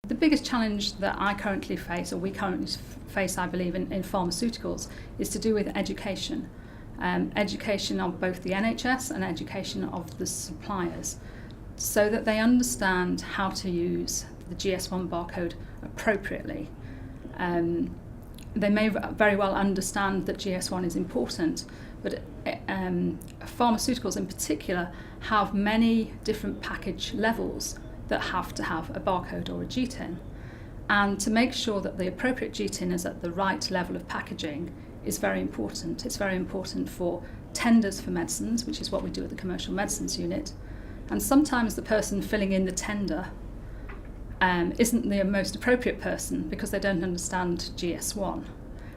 The biggest challenge that I currently face, or we currently face, I believe, in pharmaceuticals, is to do with education. Education of both the NHS and education of the suppliers, so that they understand how to use the GS1 barcode appropriately. They may very well understand that GS1 is important, but pharmaceuticals in particular have many different package levels that have to have a barcode or a GTIN. And to make sure that the appropriate GTIN is at the right level of packaging is very important. It's very important for tenders for medicines, which is what we do at the Commercial Medicines Unit. And sometimes the person filling in the tender isn't the most appropriate person because they don't understand GS1.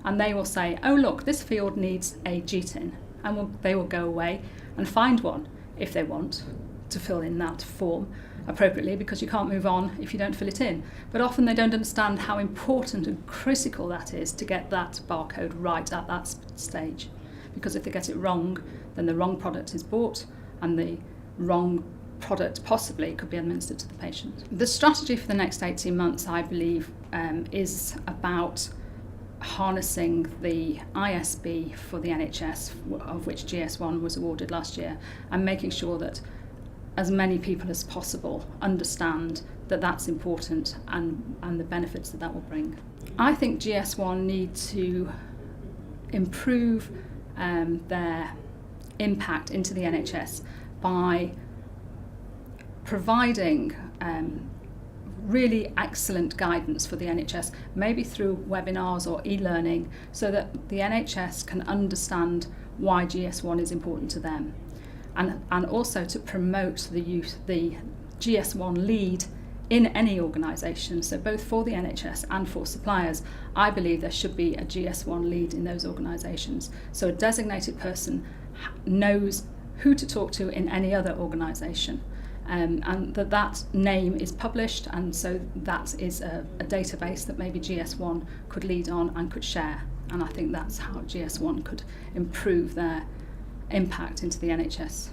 And they will say, oh look, this field needs a GTIN. And they will go away and find one if they want to fill in that form appropriately, because you can't move on if you don't fill it in. But often they don't understand how important and critical that is to get that barcode right at that stage. Because if they get it wrong, then the wrong product is bought and the wrong product possibly could be administered to the patient. The strategy for the next 18 months, I believe, is about harnessing the ISB for the NHS, of which GS1 was awarded last year, and making sure that as many people as possible understand that that's important and the benefits that that will bring. I think GS1 need to improve their impact into the NHS by providing really excellent guidance for the NHS, maybe through webinars or e-learning, so that the NHS can understand why GS1 is important to them. And also to promote the GS1 lead in any organisation, so both for the NHS and for suppliers. I believe there should be a GS1 lead in those organisations, so a designated person knows who to talk to in any other organisation, and that name is published, and so that is a database that maybe GS1 could lead on and could share. And I think that's how GS1 could improve their impact into the NHS.